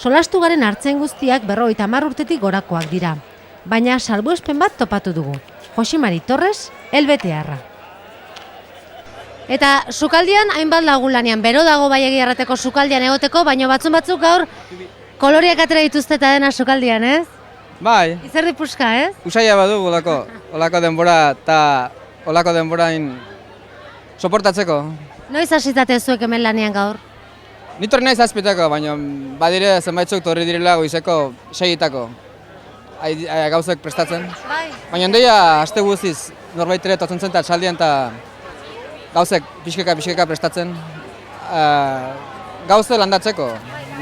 Solastu garen hartzen guztiak 50 urtetik gorakoak dira. Baina salbuespen bat topatu dugu. Jose Mari Torres, elbetearra. Eta sukaldian hainbat lagun lanean, bero dago bai egia errateko sukaldian egoteko, baina batzuk gaur koloriak atera dituzte eta dena sukaldian, ez? Bai. Izerdi puska, ez? Usaila badu olako denbora eta olako denborain soportatzeko. Noiz hasitate zuek hemen lanean gaur? Ni torri naiz azpitako, baina badire zenbaitzuk torri direla goizeko 6etako. Gauzek prestatzen. Bai. Baina handeia aste guztiz norbait ere totzen zen eta txaldian eta gauzek pixkeka prestatzen. Gauze landatzeko.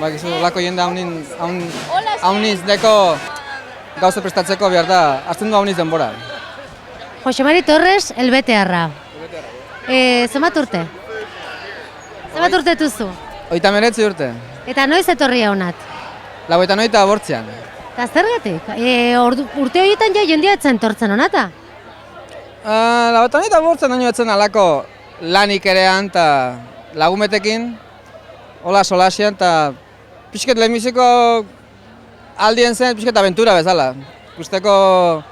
Bakizu, olako jende hauniz deko gauze prestatzeko behar da, hartzen du hauniz denbora. Jose Mari Torres, elbetearra. Zenbat urte? Zenbat urte duzu? 39 urte. Eta noiz etorria honat? 89 bortzean. Eta zergatik? Urte horietan ja jendia etzen tortzen honata? 89 bortzean naino etzen alako lanik erean eta lagumetekin, hola solasian eta pixket lehenbiziko aldien zen, pixket aventura bezala. Guzteko,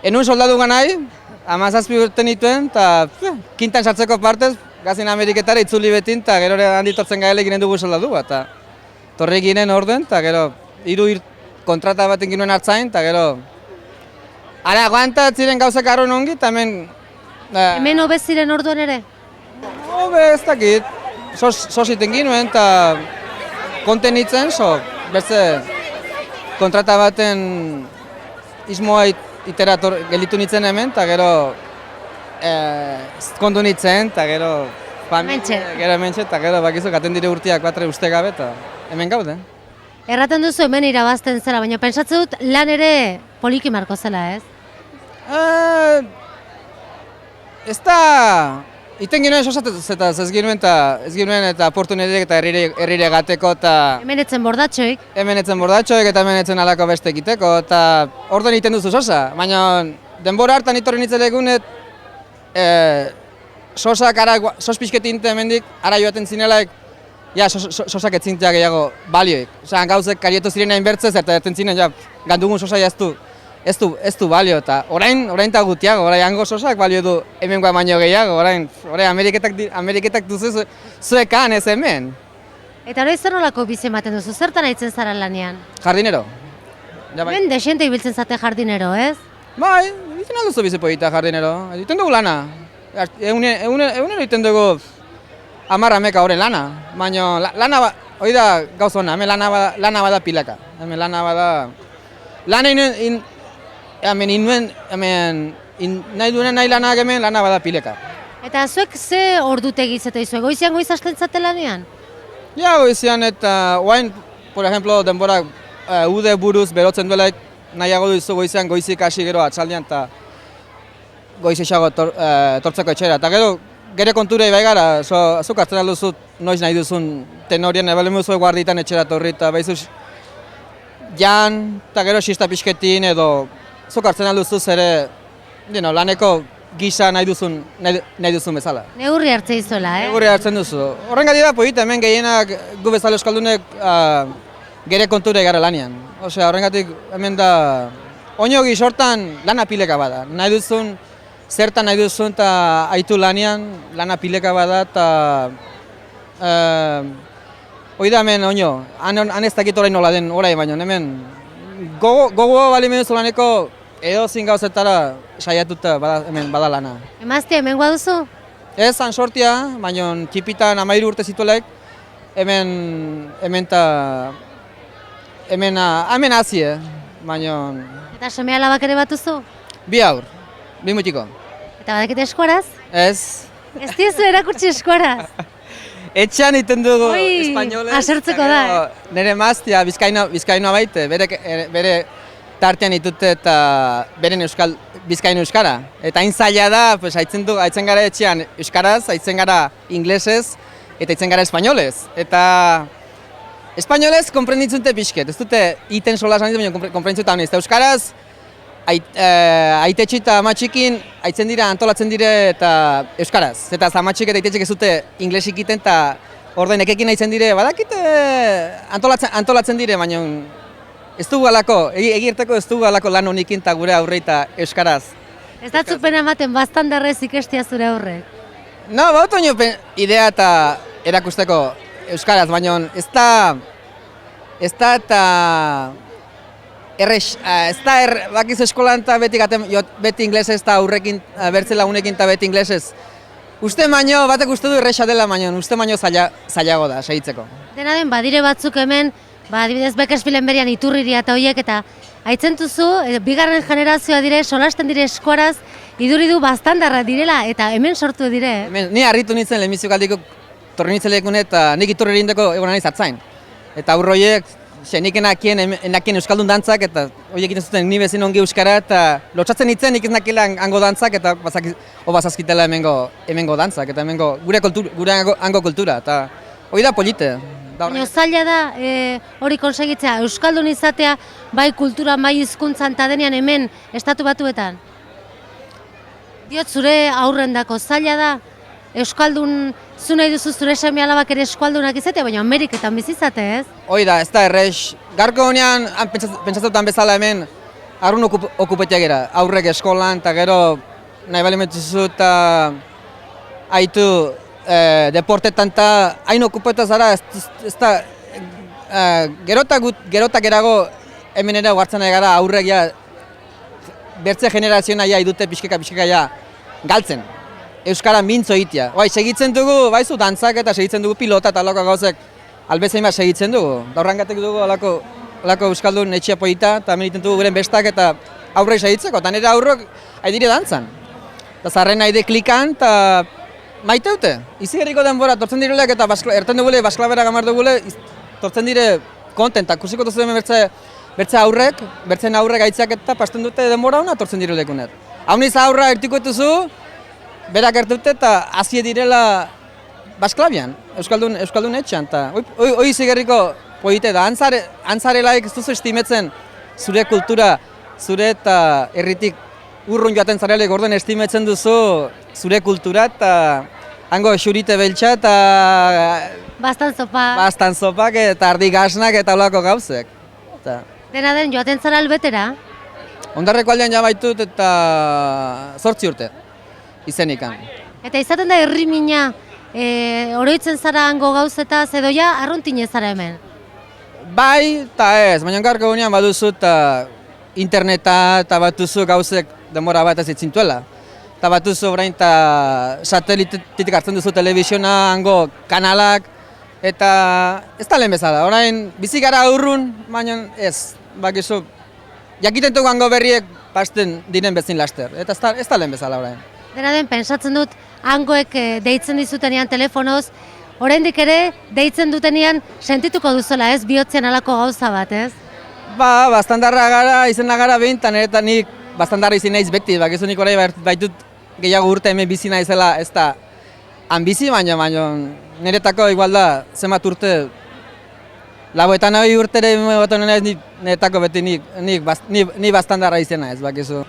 enun soldadu ganai, 17 urte nituen, eta kintan sartzeko partez, gazin Ameriketara itzuli betin, eta gero handi tortzen gaele ginen dugu soldadu bat. Torri ginen orduen, eta gero kontrata baten ginen hartzain, eta gero ara, guanta ziren gauzak arron ongi, eta hemen... Hemen hobe ziren orduan ere? Hobe ez dakit, sositen ginen, eta konten nitzen, beste kontrata baten izmoa itera gelitu nitzen hemen, eta gero kondu nitzen, eta gero hementxe, eta gero bakizu gaten dire urtiak batre uste gabe, eta hemen gaude. Erraten duzu hemen irabazten zela, baina pentsatzen dut lan ere poliki marko zela, ez? Ez da, iten ginoen sosatzetaz ez ginoen eta oportunitateak eta herrire gateko eta... Hemen etzen bordatxoik? Hemen etzen bordatxoik eta hemen etzen alako beste egiteko eta orduan egiten duzu sosa. Baina denbora hartan itorri nintzen egunet, sosak sos pixketinte hemendik ara joaten zinelaik, ja, sosak etzintzea gehiago balioik. Osa, gauzek karietu ziren hain bertzez eta erten zinen, ja, gandugun sosa ez du balio, eta orain eta gutiago, orain hango sosak balio du hemen baino gehiago, orain Ameriketak duzu zuekan ez hemen. Eta hori zer nolako bizi ematen duzu, zertan aitzen zara lanean? Jardinero. Hemen desente ibiltzen zate jardinero, ez? Bai, egiten alduzu bizi polita jardinero, egiten dugu lana. Egunero egiten dugu 10 horren lana, baina lana hori da gauz hona, hemen lana bada pilaka. Hemen lana bada... nahi duenen nahi lanak hemen lana bada pileka. Eta zuek ze ordutegi zete izue, goizian goiz hasten zate lanean? Ja, goizian eta oain, por ejemplo, denbora ude buruz berotzen duelaik nahiago duzu goizian goizik hasi gero atzaldian eta goiz esago tortzeko etxera. Eta gero, gere konturei bai gara, zuk hartzen alduzu noiz nahi duzun tenorien, ebalen duzu guarditan etxera torri eta behizuz jan, eta gero xista pixketin edo zuk hartzen alduzu zere laneko gisa nahi duzun bezala. Neurri hartze izola, Neurri hartzen duzu. Horrengatik da, poita, hemen gehienak gu bezala euskaldunek gere konture gara lanean. Osea, horrengatik hemen da, oino gizortan lana pileka bada. Nahi duzun, zertan nahi duzun eta aitu lanean, lana pileka bada eta... hoi da hemen oino, han ez dakit orain nola den orain baino, hemen gogo bali meduzu laneko edo zin gauzetara saiatuta hemen bada lana. Emaztia hemen guaduzu? Ez, han sortia, baina txipitan 13 urte zituelaik, hemen hazi, baina... Eta seme alabak ere batuzu? 2 haur, 2 mutiko. Eta badakite eskuaraz? Ez. Ez diezu erakutsi eskuaraz? Etxean iten dugu espainolez. Asertzeko da, Nere maztia bizkainoa baite, bere tartean itute eta beren bizkaino euskara. Eta hain zaila da, haitzen gara etxean euskaraz, haitzen gara inglesez eta haitzen gara espainolez. Eta espainolez konprenditzunte pixket, ez dute iten solasan baina konprenditzuta honez. Eta euskaraz, aitetxi eta amatxikin haitzen dira, antolatzen dire eta euskaraz. Eta amatxik eta aitetxik ez dute inglesik iten eta Orden ekekin nahitzen dire, badakite antolatzen dire, baina ez dugu alako, egirteko ez dugu alako lan honikin eta gure aurre eta euskaraz. Ez da zupena ematen bastandarrez ikestia zure aurrek. No, bautu nio idea eta erakusteko euskaraz, baina ez da eta bakiz eskolan eta beti inglesez eta aurrekin, bertze lagunekin eta beti inglesez. Uste baino, batek uste du erresa dela, baina uste baino zailago da, segitzeko. Dena den, badire batzuk hemen, adibidez Beckersfielden berian Iturriria eta horiek, eta aitzen duzu, bigarren generazioa dire, solasten dire eskuaraz, iduridu bastandarra direla, eta hemen sortu dire. Ni harritu nintzen lehenbiziko aldiko torri nintzen lehekune eta nik Iturri erindeko egon naiz atzain. Eta aurroiek, nik enakien euskaldun dantzak, eta horiek iten zuten ni bezin ongi euskara, eta lotxatzen nintzen nik ez nakila hango dantzak, eta bazazkitela hemengo dantzak, eta hemengo gure hango kultura, eta hori da polite. Baina zaila da hori konsegitzea, euskaldun izatea, bai kultura, bai hizkuntzan eta denean hemen estatu batuetan? Diot zure aurrendako zaila da, euskaldun zu nahi duzu zure seme alabak ere eskualdunak izatea, baina Ameriketan bizizate, ez? Hoi da, ez da errex. Garko honean, pentsatutan bezala hemen, arrun okupetia gera, aurrek eskolan, eta gero nahi bali metuzu eta haitu deportetan eta hain okupeta zara, ez da, gerota gerago hemen ere guartzen gara aurrek ja, bertze generazioa ja idute pixkeka ja galtzen. Euskara mintzo egitea. Segitzen dugu, baizu dantzak eta segitzen dugu pilota eta alako gauzek albezain bat segitzen dugu. Daurrangatek dugu alako euskaldun etxea poita eta hemen egiten dugu guren bestak eta aurrei segitzeko. Eta nire aurrok haidire dantzan. Eta zarren haide klikan eta maite dute. Izi gerriko denbora tortzen direlek eta erten dugule, basklabera gamar dugule, tortzen dire kontentak. Kusiko duzu hemen bertze aurrek, bertzen aurrek aitzak eta pasten dute denbora hona tortzen direlekunet. Hau niz aurra ertikoetuzu, berak ertute eta hazie direla basklabian, euskaldun etxean. Hoi zigerriko poite da, antzarelaik ez duzu estimetzen zure kultura, zure eta herritik urrun joaten zarelek orden estimetzen duzu zure kultura eta hango xurite beltxa eta bastan zopak eta ardi gasnak eta olako gauzek. Dena den joaten zara albetera? Ondarreko aldean jabaitut eta 8 urte. Izenikan. Eta izaten da herrimina, oroitzen zara hango gauzetaz edo ja arruntine zara hemen? Bai eta ez, baina garko gunean baduzu eta interneta eta batuzu gauzek denbora bat ez itzintuela. Eta batuzu orain eta satelitetik hartzen duzu telebisiona, hango kanalak, eta ez da lehen bezala. Orain bizi gara urrun, baina ez, bakizu, jakiten dugu hango berriek pasten diren bezin laster, eta ez da lehen bezala orain. Dena den, pensatzen dut, hangoek deitzen dizutenean telefonoz, oraindik ere deitzen dutenean sentituko duzola, ez, bihotzean alako gauza bat, ez? Bastandarra gara, izena gara behin, eta nik bastandarra izin naiz beti, bakizu nik orain baitut gehiago urte hemen bizi naizela, ez da hanbizi, baina niretako igual da, zenbat urte, laboetan hori urtere niretako beti nik bastandarra izena ez, bakizu.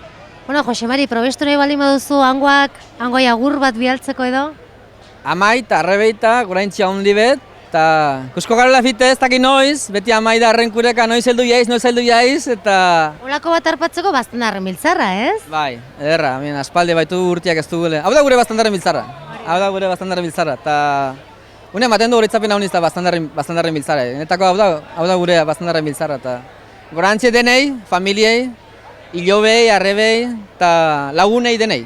Bueno, Jose Mari, probestu nahi baldin baduzu hangoai agur bat bialtzeko edo? Amai eta arrebeita, guraintxia hondi bet, eta kusko garela fite ez dakit noiz, beti amai da arrenkureka noiz heldu jaiz, eta... Olako bat arpatzeko bastandarren biltzarra, ez? Bai, ederra, aspaldi baitu urtiak ez dugule. Hau da gure bastandarren biltzarra, eta... Une ematen du horitzapen hau nizta bastandarren biltzarra. Netako hau da gure bastandarren biltzarra, eta... Gorantzie denei, familiei, ilobei, arrebei eta lagunei denei.